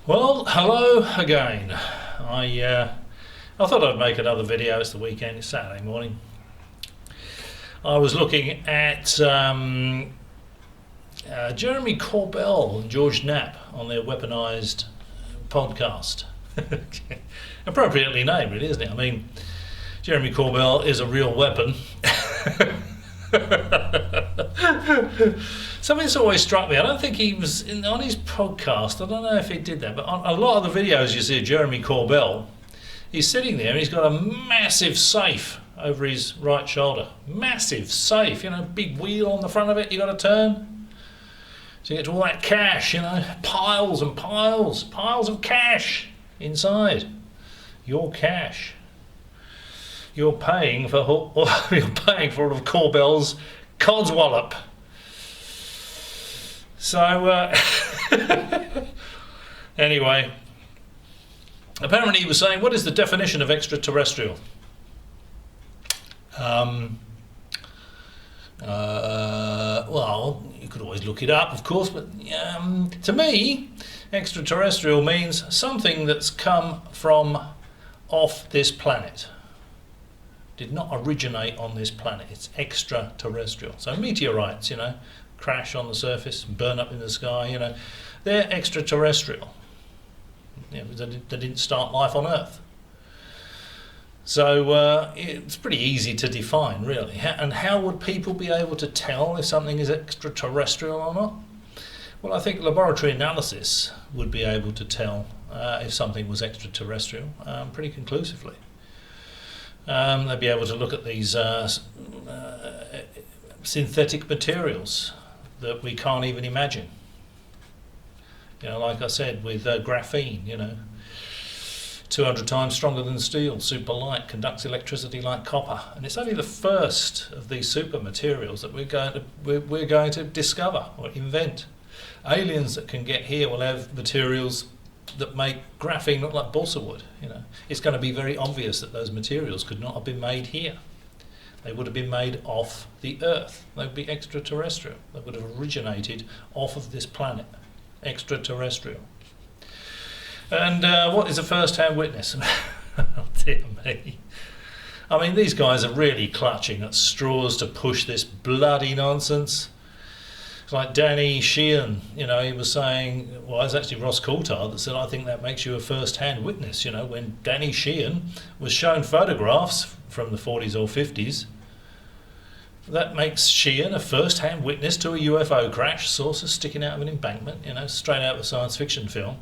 Well, hello again. I thought I'd make another video. It's the weekend. It's Saturday morning. I was looking at Jeremy Corbell and George Knapp on their weaponised podcast. Appropriately named, really, isn't it? I mean, Jeremy Corbell is a real weapon. Something's always struck me. I don't think he was on his podcast. I don't know if he did that, but on a lot of the videos you see of Jeremy Corbell, he's sitting there and he's got a massive safe over his right shoulder. Massive safe, big wheel on the front of it you got to turn to get to all that cash, piles and piles of cash inside. Your cash. You're paying for all of Corbell's codswallop. So, anyway, apparently he was saying, what is the definition of extraterrestrial? Well, you could always look it up, of course, but to me, extraterrestrial means something that's come from off this planet. Did not originate on this planet. It's extraterrestrial. So meteorites, crash on the surface, burn up in the sky, they're extraterrestrial. They didn't start life on Earth. So it's pretty easy to define, really. And how would people be able to tell if something is extraterrestrial or not? Well, I think laboratory analysis would be able to tell if something was extraterrestrial pretty conclusively. They'd be able to look at these synthetic materials that we can't even imagine. Like I said, with graphene, 200 times stronger than steel, super light, conducts electricity like copper, and it's only the first of these super materials that we're going to discover or invent. Aliens that can get here will have materials that make graphene look like balsa wood. It's going to be very obvious that those materials could not have been made here. They would have been made off the Earth. They would be extraterrestrial. They would have originated off of this planet. Extraterrestrial. And what is a first-hand witness? Oh, dear me. I mean, these guys are really clutching at straws to push this bloody nonsense. It's like Danny Sheehan, he was saying, well, it was actually Ross Coulthard that said, I think that makes you a first-hand witness, when Danny Sheehan was shown photographs from the 40s or 50s. That makes Sheehan a first-hand witness to a UFO crash, saucer sticking out of an embankment, straight out of a science fiction film.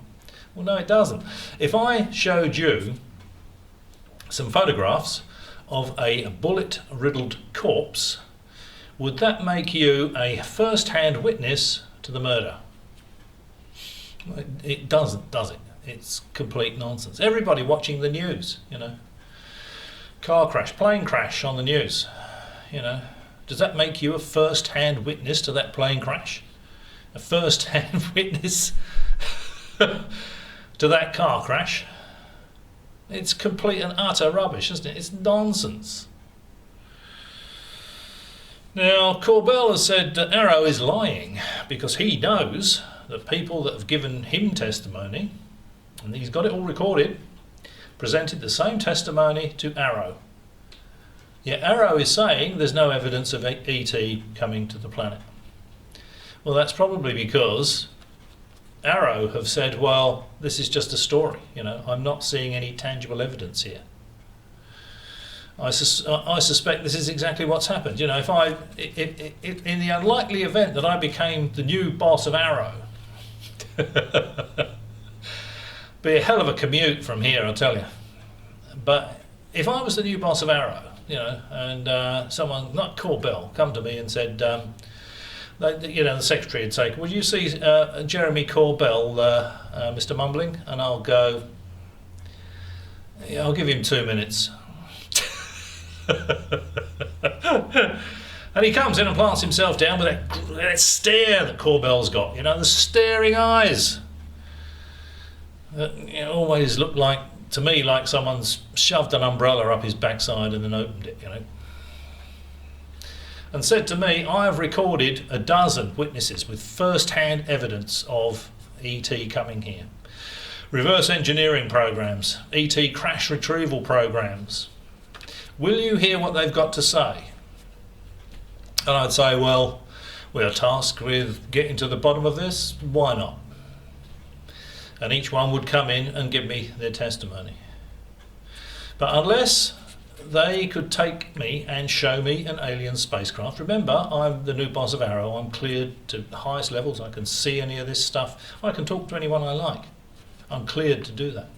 Well, no, it doesn't. If I showed you some photographs of a bullet-riddled corpse, would that make you a first-hand witness to the murder? It doesn't, does it? It's complete nonsense. Everybody watching the news, car crash, plane crash on the news, does that make you a first-hand witness to that plane crash? A first-hand witness to that car crash? It's complete and utter rubbish, isn't it? It's nonsense. Now, Corbell has said that Arrow is lying because he knows that people that have given him testimony, and he's got it all recorded, presented the same testimony to Arrow. Yet Arrow is saying there's no evidence of ET coming to the planet. Well, that's probably because Arrow have said, well, this is just a story, I'm not seeing any tangible evidence here. I suspect this is exactly what's happened. If in the unlikely event that I became the new boss of Arrow, be a hell of a commute from here, I'll tell you. But if I was the new boss of Arrow, and someone, not Corbell, come to me and said, the secretary would say, would you see Jeremy Corbell, Mr. Mumbling? And I'll go, yeah, I'll give him 2 minutes. And he comes in and plants himself down with that stare that Corbell's got, the staring eyes that always look like, to me, like someone's shoved an umbrella up his backside and then opened it, and said to me, I have recorded a dozen witnesses with first-hand evidence of ET coming here. reverse engineering programs, ET crash retrieval programs. Will you hear what they've got to say? And I'd say, well, we are tasked with getting to the bottom of this. Why not? And each one would come in and give me their testimony. But unless they could take me and show me an alien spacecraft, remember, I'm the new boss of Arrow, I'm cleared to the highest levels, I can see any of this stuff, I can talk to anyone I like. I'm cleared to do that.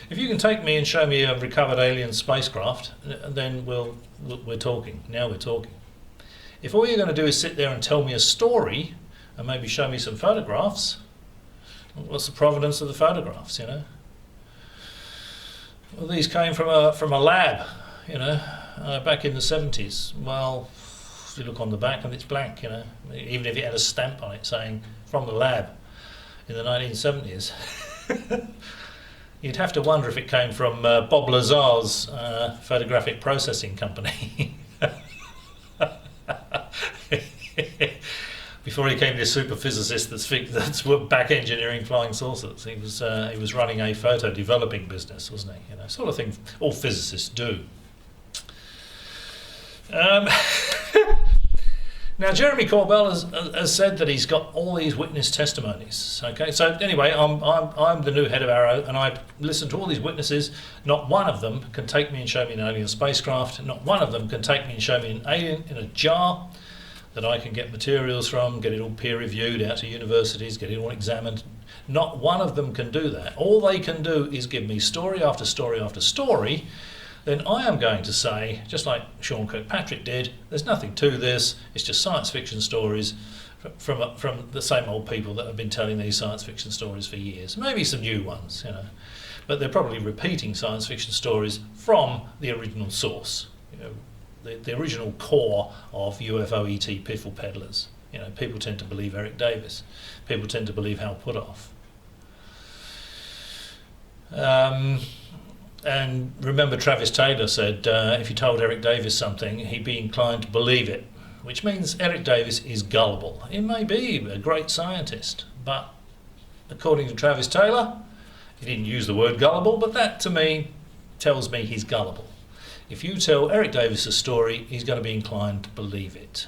If you can take me and show me a recovered alien spacecraft, then we're talking. Now we're talking. If all you're going to do is sit there and tell me a story and maybe show me some photographs, what's the provenance of the photographs, you know? Well, these came from a lab, you know, back in the 70s. Well, you look on the back and it's blank, you know, even if it had a stamp on it saying from the lab in the 1970s. You'd have to wonder if it came from Bob Lazar's photographic processing company. Before he became this super physicist that's back engineering flying saucers, he was running a photo developing business, wasn't he? You know, sort of thing all physicists do. Now, Jeremy Corbell has said that he's got all these witness testimonies. Okay, so anyway, I'm the new head of Arrow, and I listened to all these witnesses. Not one of them can take me and show me an alien spacecraft. Not one of them can take me and show me an alien in a jar that I can get materials from, get it all peer reviewed out to universities, get it all examined. Not one of them can do that. All they can do is give me story after story after story. Then I am going to say, just like Sean Kirkpatrick did, there's nothing to this, it's just science fiction stories from the same old people that have been telling these science fiction stories for years. Maybe some new ones, you know, but they're probably repeating science fiction stories from the original source, you know, the original core of UFO ET piffle peddlers. You know, people tend to believe Eric Davis. People tend to believe Hal Puthoff. And remember, Travis Taylor said if you told Eric Davis something, he'd be inclined to believe it, which means Eric Davis is gullible. He may be a great scientist, but according to Travis Taylor, he didn't use the word gullible, but that to me tells me he's gullible. If you tell Eric Davis a story, he's going to be inclined to believe it.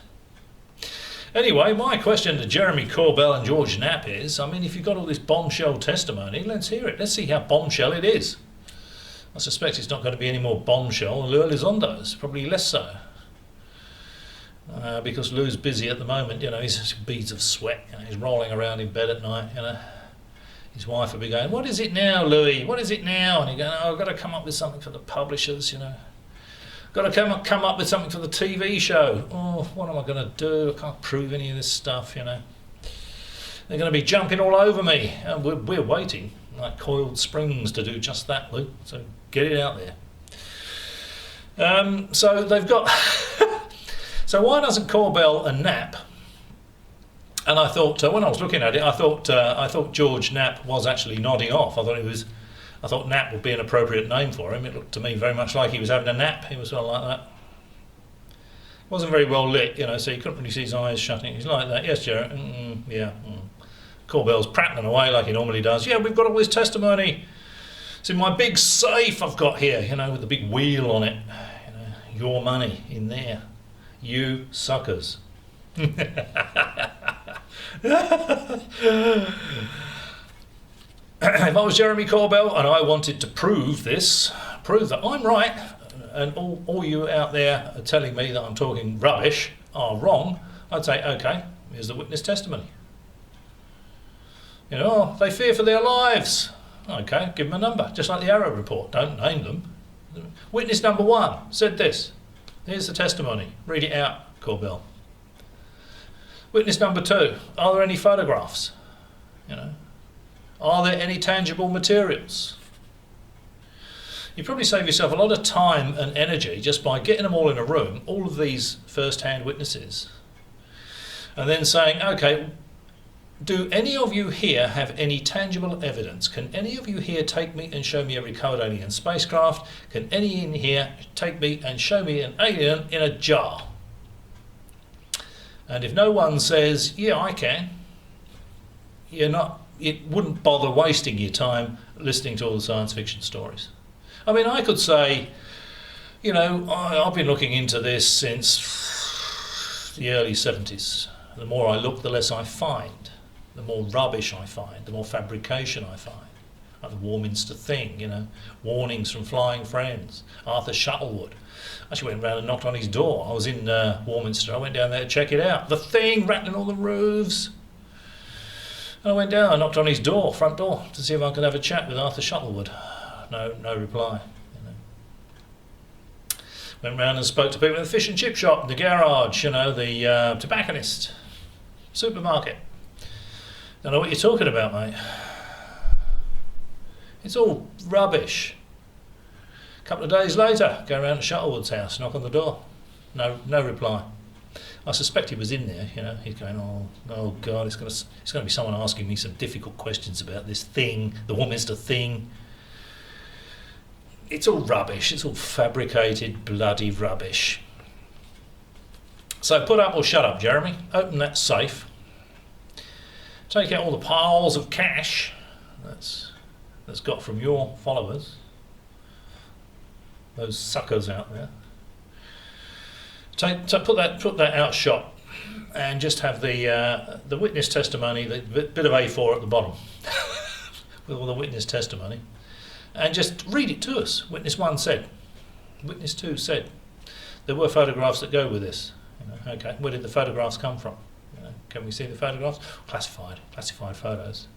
Anyway, my question to Jeremy Corbell and George Knapp is, I mean, if you've got all this bombshell testimony, let's hear it. Let's see how bombshell it is. I suspect it's not going to be any more bombshell than Lou Elizondo's, probably less so. Because Lou's busy at the moment, you know, he's beads of sweat, you know, he's rolling around in bed at night, you know. His wife will be going, what is it now, Louis? What is it now? And he's going, oh, I've got to come up with something for the publishers, you know. Got to come up with something for the TV show. Oh, what am I going to do? I can't prove any of this stuff, you know. They're going to be jumping all over me. And we're waiting, like coiled springs, to do just that, Lou. So get it out there. So they've got... So why doesn't Corbell and Knapp? And I thought, when I was looking at it, I thought George Knapp was actually nodding off. I thought Knapp would be an appropriate name for him. It looked to me very much like he was having a nap. He was sort of like that. It wasn't very well lit, you know, so you couldn't really see his eyes shutting. He's like that. Yes, Jared. Yeah. Corbell's prattling away like he normally does. Yeah, we've got all this testimony. It's in my big safe I've got here, you know, with the big wheel on it. You know, your money in there. You suckers. If I was Jeremy Corbell and I wanted to prove that I'm right, and all you out there are telling me that I'm talking rubbish are wrong, I'd say, okay, here's the witness testimony. You know, oh, they fear for their lives. Okay, give them a number, just like the Arrow report. Don't name them. Witness number 1 said this. Here's the testimony. Read it out, Corbell. Witness number 2. Are there any photographs? You know, are there any tangible materials? You probably save yourself a lot of time and energy just by getting them all in a room, all of these first-hand witnesses, and then saying, okay, do any of you here have any tangible evidence? Can any of you here take me and show me a recovered alien spacecraft? Can any in here take me and show me an alien in a jar? And if no one says, yeah, I can, it wouldn't bother wasting your time listening to all the science fiction stories. I mean, I could say, I've been looking into this since the early 70s. The more I look, the less I find. The more rubbish I find, the more fabrication I find. Like the Warminster Thing, warnings from flying friends. Arthur Shuttlewood. I actually went round and knocked on his door. I was in Warminster. I went down there to check it out. The Thing, rattling all the roofs. And I went down, I knocked on his door, front door, to see if I could have a chat with Arthur Shuttlewood. No reply. Went round and spoke to people in the fish and chip shop, the garage, the tobacconist, supermarket. Don't know what you're talking about, mate. It's all rubbish. A couple of days later, go round to Shuttlewood's house, knock on the door. No reply. I suspect he was in there, He's going, oh God, it's going to be someone asking me some difficult questions about this thing, the Warminster Thing. It's all rubbish. It's all fabricated, bloody rubbish. So put up or shut up, Jeremy. Open that safe. Take out all the piles of cash that's got from your followers, those suckers out there. Put that out shot, and just have the witness testimony, the bit of A4 at the bottom, with all the witness testimony, and just read it to us. Witness 1 said, Witness 2 said, there were photographs that go with this. Okay, where did the photographs come from? Can we see the photographs? Classified photos.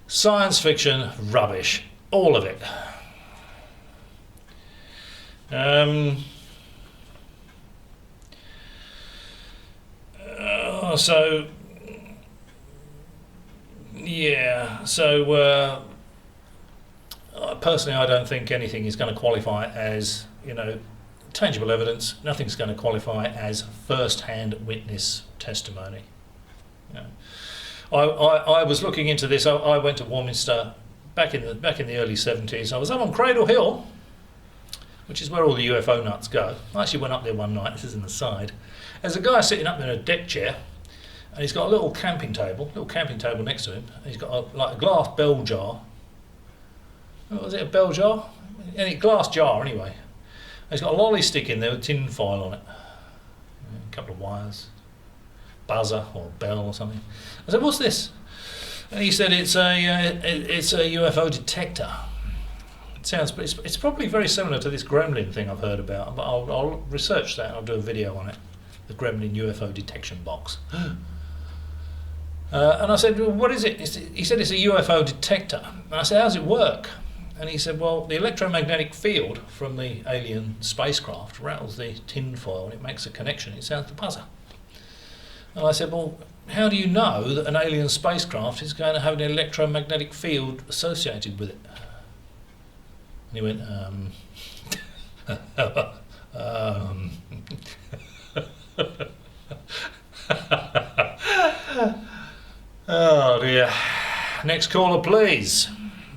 Science fiction, rubbish. All of it. Personally, I don't think anything is going to qualify as, tangible evidence. Nothing's going to qualify as first-hand witness testimony. I was looking into this. I went to Warminster back in the early 70s. I was up on Cradle Hill, which is where all the UFO nuts go. I actually went up there one night. This is in the side. There's a guy sitting up in a deck chair, and he's got a little camping table next to him. He's got a glass bell jar. Was it a bell jar? Any glass jar anyway. He's got a lolly stick in there with tin foil on it. A couple of wires. Buzzer or a bell or something. I said, what's this? And he said it's a UFO detector. It's probably very similar to this Gremlin thing I've heard about, but I'll research that and I'll do a video on it. The Gremlin UFO detection box. And I said, well, what is it? He said it's a UFO detector. And I said, how does it work? And he said, well, the electromagnetic field from the alien spacecraft rattles the tin foil and it makes a connection. It sounds the buzzer. And I said, well, how do you know that an alien spacecraft is going to have an electromagnetic field associated with it? And he went, Oh dear. Next caller, please.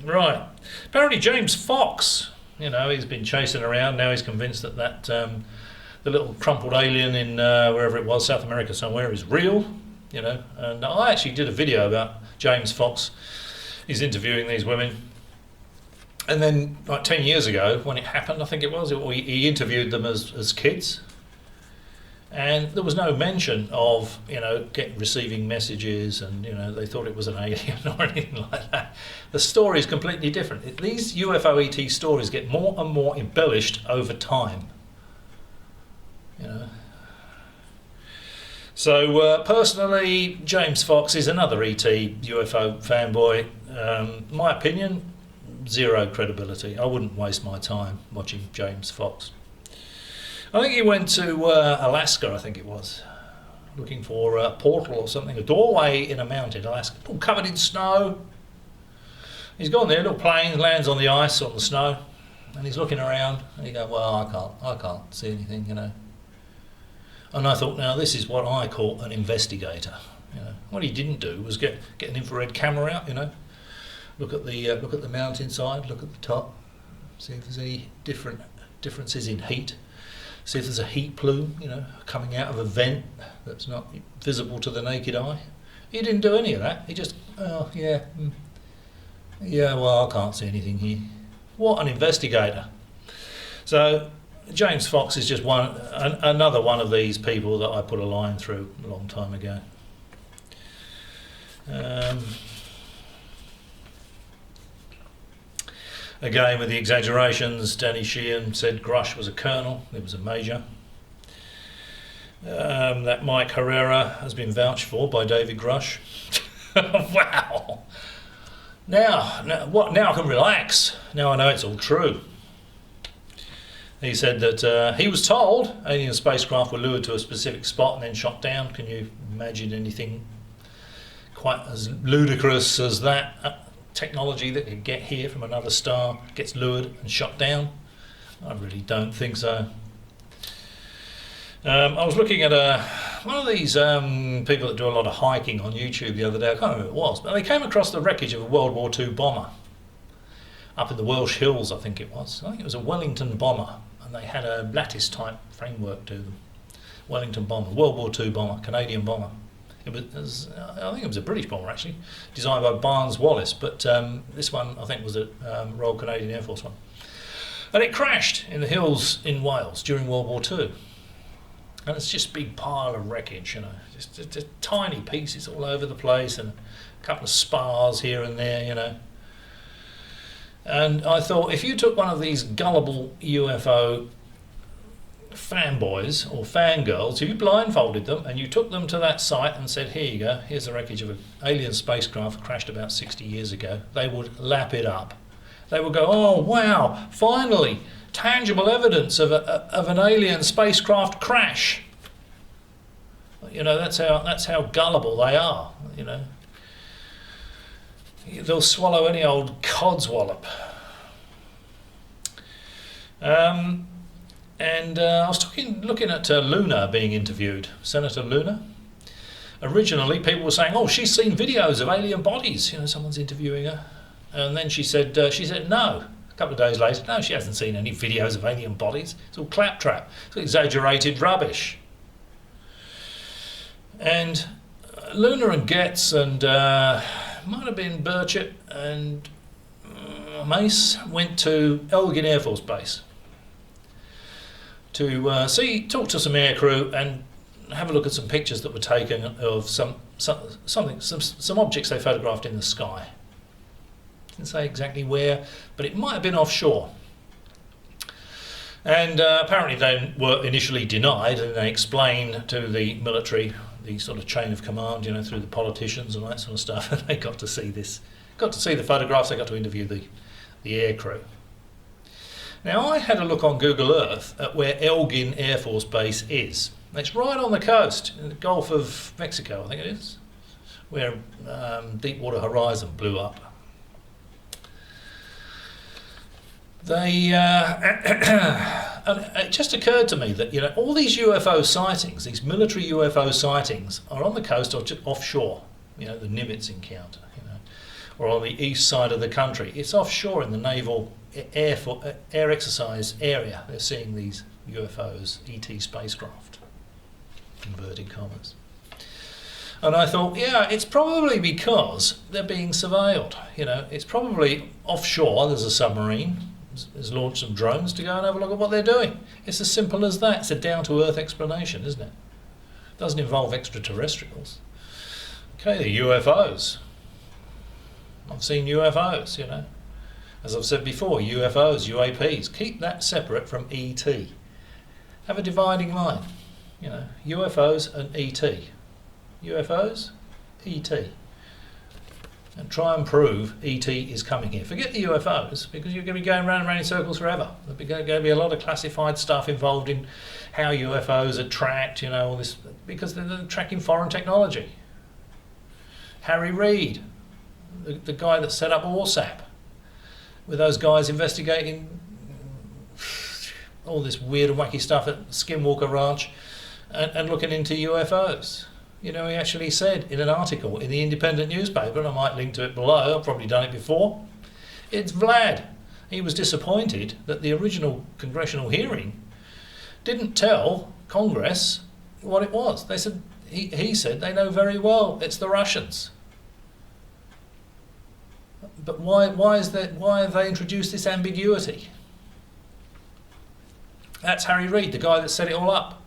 Right. Apparently James Fox, he's been chasing around. Now he's convinced that the little crumpled alien in wherever it was, South America somewhere, is real. And I actually did a video about James Fox. He's interviewing these women. And then, like 10 years ago, when it happened, I think it was, he interviewed them as kids. And there was no mention of, receiving messages and, they thought it was an alien or anything like that. The story is completely different. These UFO ET stories get more and more embellished over time. So personally, James Fox is another ET UFO fanboy. My opinion, zero credibility. I wouldn't waste my time watching James Fox. I think he went to Alaska, I think it was, looking for a portal or something, a doorway in a mountain, Alaska, all covered in snow. He's gone there, little plane lands on the ice, on the snow, and he's looking around, and he goes, well, I can't see anything, And I thought, now this is what I call an investigator. What he didn't do was get an infrared camera out, look at the mountainside, look at the top, see if there's any differences in heat. see if there's a heat plume, coming out of a vent that's not visible to the naked eye. He didn't do any of that. He just, well, I can't see anything here. What an investigator. So James Fox is just another one of these people that I put a line through a long time ago. Again, with the exaggerations, Danny Sheehan said Grush was a colonel, it was a major. That Mike Herrera has been vouched for by David Grush. Wow! Now I can relax. Now I know it's all true. He said that he was told alien spacecraft were lured to a specific spot and then shot down. Can you imagine anything quite as ludicrous as that? Technology that could get here from another star gets lured and shot down? I really don't think so. I was looking at one of these people that do a lot of hiking on YouTube the other day. I can't remember who it was, but they came across the wreckage of a World War II bomber up in the Welsh Hills, I think it was. I think it was a Wellington bomber, and they had a lattice type framework to them. Wellington bomber, World War II bomber, Canadian bomber. I think it was a British bomber actually, designed by Barnes Wallis, but this one I think was a Royal Canadian Air Force one. And it crashed in the hills in Wales during World War II. And it's just a big pile of wreckage, just tiny pieces all over the place and a couple of spars here and there, And I thought, if you took one of these gullible UFO fanboys or fangirls, if you blindfolded them and you took them to that site and said, here you go, here's the wreckage of an alien spacecraft that crashed about 60 years ago, they would lap it up. They would go, oh wow, finally, tangible evidence of an alien spacecraft crash. That's how gullible they are, They'll swallow any old codswallop. And I was looking at Luna being interviewed, Senator Luna. Originally, people were saying, "Oh, she's seen videos of alien bodies." Someone's interviewing her, and then she said no. A couple of days later, no, she hasn't seen any videos of alien bodies. It's all claptrap. It's all exaggerated rubbish. And Luna and Getz and might have been Burchett and Mace went to Elgin Air Force Base to talk to some aircrew and have a look at some pictures that were taken of some objects they photographed in the sky. Didn't say exactly where, but it might have been offshore. And apparently they were initially denied, and they explained to the military, the sort of chain of command, through the politicians and that sort of stuff, and they got to see the photographs, they got to interview the aircrew. Now, I had a look on Google Earth at where Elgin Air Force Base is. It's right on the coast, in the Gulf of Mexico, I think it is, where Deepwater Horizon blew up. And it just occurred to me that, all these UFO sightings, these military UFO sightings, are on the coast or just offshore, the Nimitz encounter, or on the east side of the country. It's offshore in the naval air exercise area. They're seeing these UFOs, ET spacecraft, inverted commas. And I thought, it's probably because they're being surveilled. It's probably offshore, there's a submarine, has launched some drones to go and have a look at what they're doing. It's as simple as that. It's a down-to-earth explanation, isn't it? It doesn't involve extraterrestrials. Okay, the UFOs. I've seen UFOs, As I've said before, UFOs, UAPs, keep that separate from ET. Have a dividing line, UFOs and ET. UFOs, ET. And try and prove ET is coming here. Forget the UFOs, because you're going to be going round and round in circles forever. There's going to be a lot of classified stuff involved in how UFOs are tracked, all this, because they're tracking foreign technology. Harry Reid, the guy that set up ORSAP, with those guys investigating all this weird and wacky stuff at Skinwalker Ranch and looking into UFOs. He actually said in an article in the Independent newspaper, and I might link to it below, I've probably done it before, it's Vlad. He was disappointed that the original congressional hearing didn't tell Congress what it was. They said he said they know very well it's the Russians. But why have they introduced this ambiguity? That's Harry Reid, the guy that set it all up.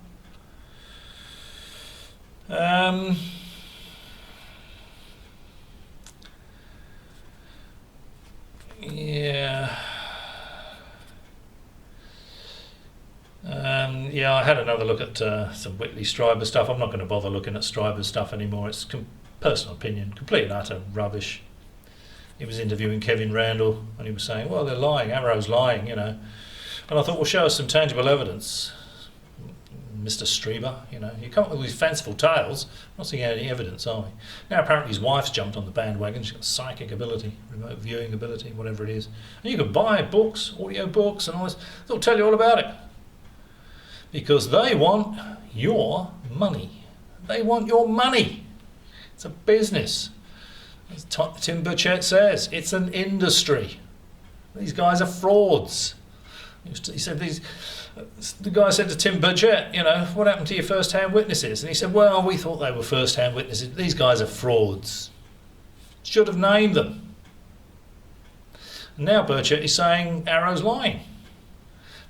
Yeah, I had another look at some Whitley Strieber stuff. I'm not going to bother looking at Strieber's stuff anymore. It's personal opinion, complete and utter rubbish. He was interviewing Kevin Randall and he was saying, well, they're lying, Arrow's lying, you know. And I thought, well, show us some tangible evidence, Mr. Strieber, you know. You come up with these fanciful tales, I'm not seeing any evidence, are we? Now apparently his wife's jumped on the bandwagon, she's got psychic ability, remote viewing ability, whatever it is. And you can buy books, audio books and all this, they'll tell you all about it. Because they want your money. They want your money. It's a business. As Tim Burchett says, it's an industry. These guys are frauds. He said the guy said to Tim Burchett, you know, what happened to your first-hand witnesses? And he said, well, we thought they were first-hand witnesses. These guys are frauds. Should have named them. And now Burchett is saying Arrow's lying.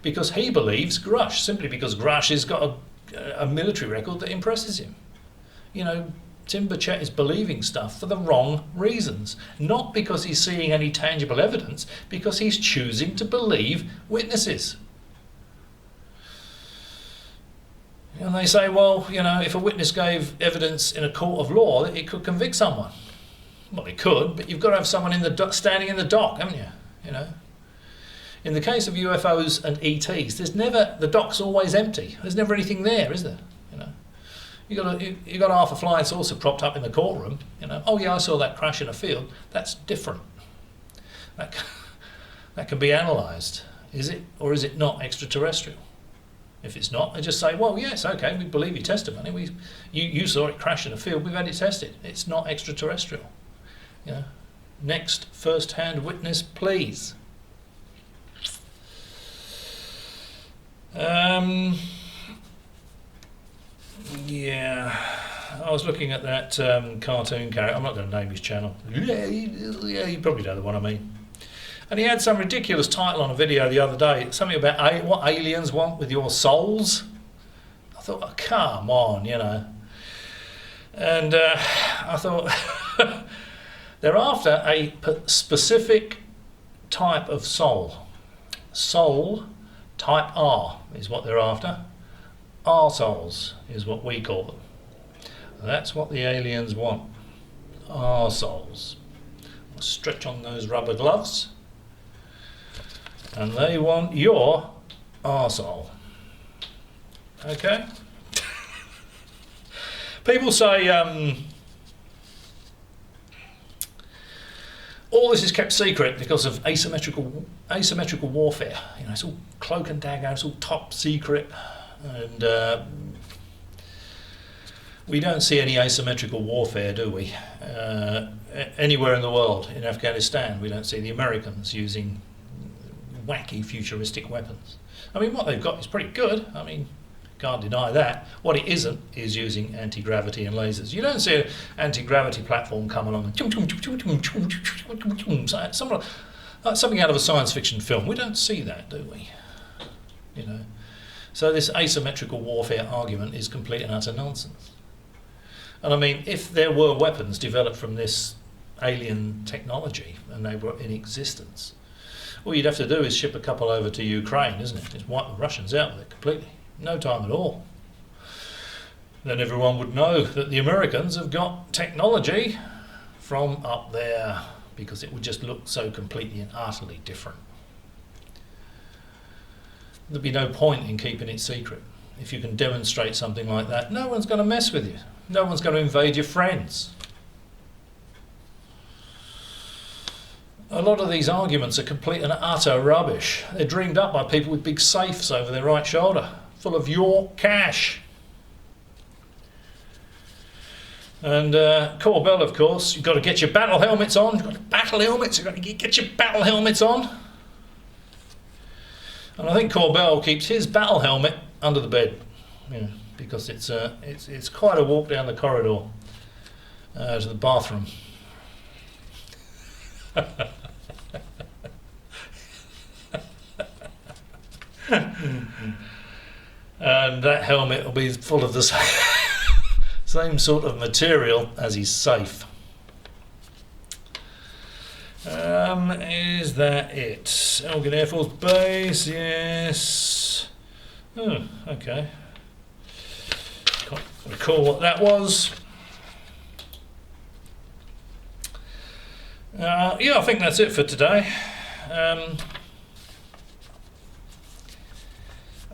Because he believes Grush, simply because Grush has got a military record that impresses him. You know, Tim Burchett is believing stuff for the wrong reasons. Not because he's seeing any tangible evidence, because he's choosing to believe witnesses. And they say, well, you know, if a witness gave evidence in a court of law, it could convict someone. Well, it could, but you've got to have someone standing in the dock, haven't you? You know. In the case of UFOs and ETs, the dock's always empty. There's never anything there, is there? You know, you got half a flying saucer propped up in the courtroom. You know, oh yeah, I saw that crash in a field. That's different. That can be analysed. Is it or is it not extraterrestrial? If it's not, they just say, well, yes, okay, we believe your testimony. You saw it crash in a field. We've had it tested. It's not extraterrestrial. You know, next first-hand witness, please. Yeah, I was looking at that cartoon character. I'm not going to name his channel. Yeah, you probably know the one I mean. And he had some ridiculous title on a video the other day, something about what aliens want with your souls. I thought, oh, come on, you know. And I thought, they're after a specific type of soul. Soul type R is what they're after. R souls is what we call them. That's what the aliens want. R souls. Stretch on those rubber gloves. And they want your arsehole. Okay? People say all this is kept secret because of asymmetrical warfare. You know, it's all cloak and dagger, it's all top secret, and we don't see any asymmetrical warfare, do we? Anywhere in the world, in Afghanistan, we don't see the Americans using wacky futuristic weapons. I mean, what they've got is pretty good. I mean, can't deny that. What it isn't is using anti-gravity and lasers. You don't see an anti-gravity platform come along and something out of a science fiction film. We don't see that, do we? You know. So this asymmetrical warfare argument is complete and utter nonsense. And I mean, if there were weapons developed from this alien technology and they were in existence, all you'd have to do is ship a couple over to Ukraine, isn't it? Just wipe the Russians out with it completely. No time at all. Then everyone would know that the Americans have got technology from up there, because it would just look so completely and utterly different. There'd be no point in keeping it secret. If you can demonstrate something like that, no one's going to mess with you. No one's going to invade your friends. A lot of these arguments are complete and utter rubbish. They're dreamed up by people with big safes over their right shoulder, full of your cash. And Corbell, of course, you've got to get your battle helmets on. You've got to get your battle helmets on. And I think Corbell keeps his battle helmet under the bed, because it's quite a walk down the corridor to the bathroom. And that helmet will be full of the same sort of material as his safe. Is that it? Elgin Air Force Base, yes. Oh, okay. Can't recall what that was. Yeah, I think that's it for today.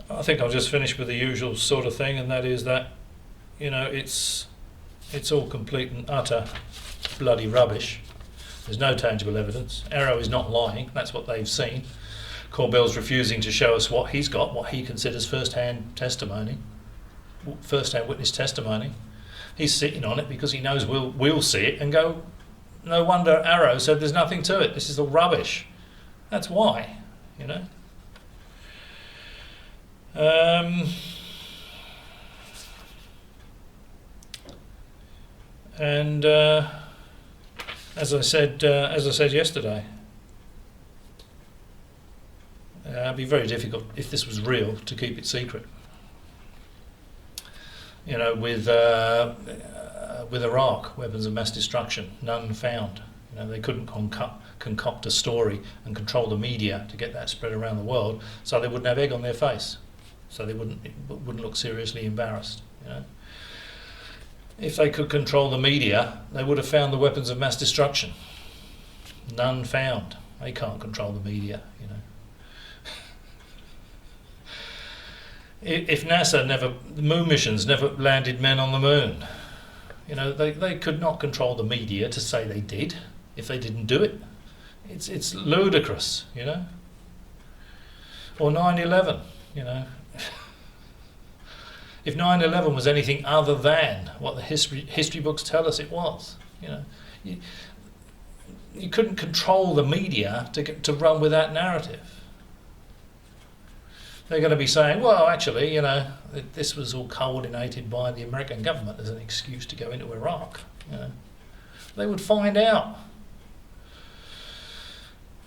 I think I'll just finish with the usual sort of thing, and that is that, it's all complete and utter bloody rubbish. There's no tangible evidence. Arrow is not lying. That's what they've seen. Corbell's refusing to show us what he's got, what he considers first-hand witness testimony. He's sitting on it because he knows we'll see it and go, no wonder Arrow said there's nothing to it. This is all rubbish. That's why, And as I said yesterday, it'd be very difficult if this was real to keep it secret. With Iraq, weapons of mass destruction, none found. They couldn't concoct a story and control the media to get that spread around the world, so they wouldn't have egg on their face, so they wouldn't look seriously embarrassed. If they could control the media, they would have found the weapons of mass destruction. None found. They can't control the media. If the moon missions never landed men on the moon, they could not control the media to say they did if they didn't do it. It's ludicrous, Or 9/11, If 9/11 was anything other than what the history books tell us it was, you couldn't control the media to run with that narrative. They're going to be saying, well, actually, this was all coordinated by the American government as an excuse to go into Iraq. They would find out.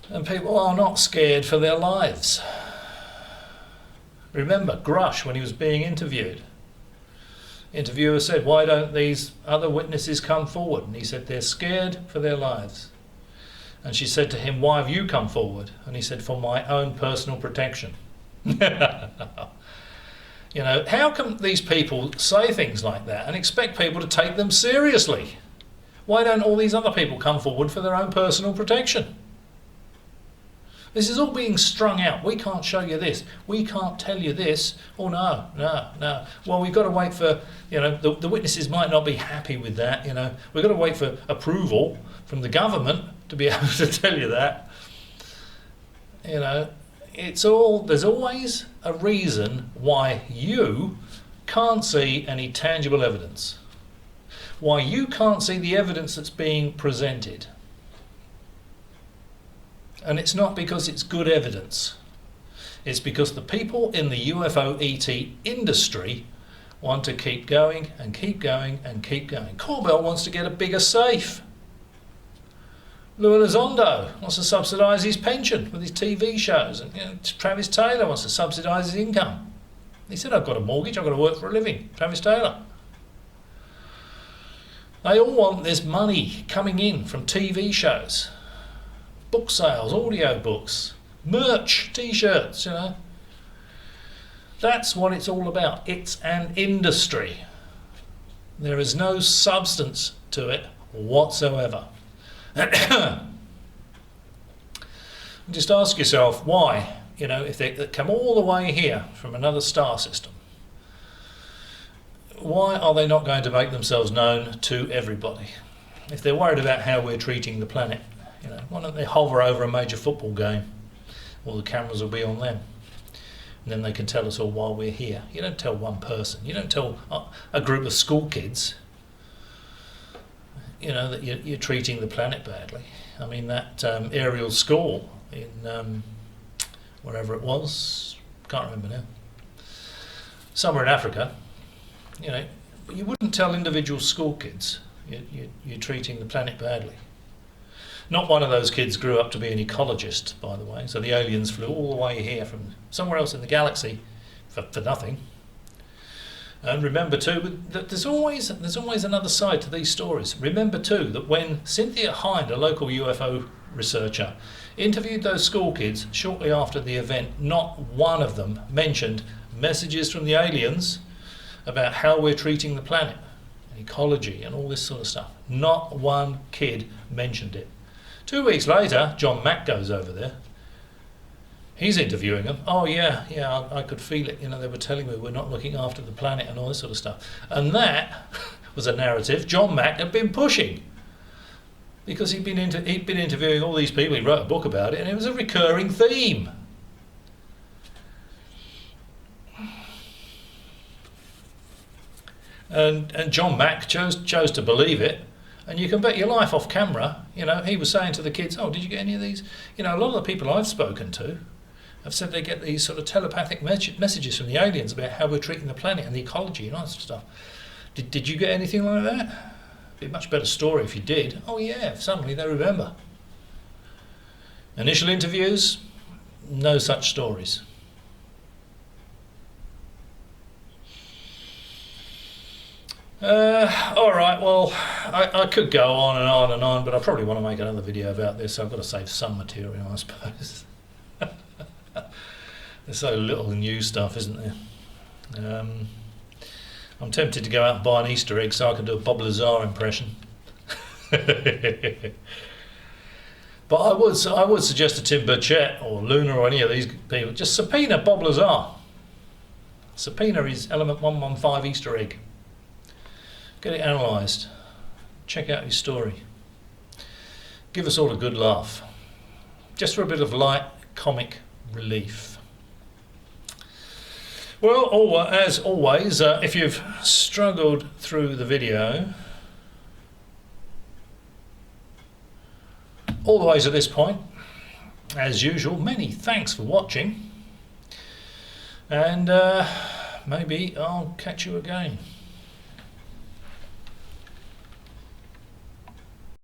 And people are not scared for their lives. Remember Grush, when he was being interviewed. Interviewer said, why don't these other witnesses come forward? And he said, they're scared for their lives. And she said to him, why have you come forward? And he said, for my own personal protection. How can these people say things like that and expect people to take them seriously? Why don't all these other people come forward for their own personal protection? This is all being strung out. We can't show you this. We can't tell you this. Oh, no. Well, we've got to wait for, the witnesses might not be happy with that, We've got to wait for approval from the government to be able to tell you that. There's always a reason why you can't see any tangible evidence. Why you can't see the evidence that's being presented. And it's not because it's good evidence. It's because the people in the UFO ET industry want to keep going and keep going and keep going. Corbell wants to get a bigger safe. Lou Elizondo wants to subsidise his pension with his TV shows. And Travis Taylor wants to subsidise his income. He said, I've got a mortgage, I've got to work for a living. Travis Taylor. They all want this money coming in from TV shows. Book sales, audio books, merch, t-shirts, That's what it's all about. It's an industry. There is no substance to it whatsoever. Just ask yourself why, if they come all the way here from another star system, why are they not going to make themselves known to everybody? If they're worried about how we're treating the planet, why don't they hover over a major football game? All the cameras will be on them. And then they can tell us all while we're here. You don't tell one person. You don't tell a group of school kids, that you're treating the planet badly. I mean, that Ariel school in wherever it was, can't remember now. somewhere in Africa, you know, you wouldn't tell individual school kids you're treating the planet badly. Not one of those kids grew up to be an ecologist, by the way, so the aliens flew all the way here from somewhere else in the galaxy for nothing. And remember too, that there's always another side to these stories. Remember too that when Cynthia Hind, a local UFO researcher, interviewed those school kids shortly after the event, not one of them mentioned messages from the aliens about how we're treating the planet, and ecology and all this sort of stuff. Not one kid mentioned it. 2 weeks later, John Mack goes over there. He's interviewing them. Oh yeah, I could feel it. You know, they were telling me we're not looking after the planet and all this sort of stuff. And that was a narrative John Mack had been pushing, because he'd been interviewing all these people. He wrote a book about it, and it was a recurring theme. And John Mack chose to believe it. And you can bet your life off camera, you know, he was saying to the kids, oh, did you get any of these? You know, a lot of the people I've spoken to have said they get these sort of telepathic messages from the aliens about how we're treating the planet and the ecology and all that sort of stuff. Did you get anything like that? Be a much better story if you did. Oh yeah, suddenly they remember. Initial interviews, no such stories. All right, well, I could go on and on and on, but I probably want to make another video about this, so I've got to save some material, I suppose. There's so little new stuff, isn't there? I'm tempted to go out and buy an Easter egg so I can do a Bob Lazar impression. But I would suggest to Tim Burchett or Luna or any of these people, just subpoena Bob Lazar. Subpoena his Element 115 Easter egg. Get it analysed. Check out his story. Give us all a good laugh. Just for a bit of light comic relief. Well, as always, if you've struggled through the video all the way to this point, as usual, many thanks for watching, and maybe I'll catch you again.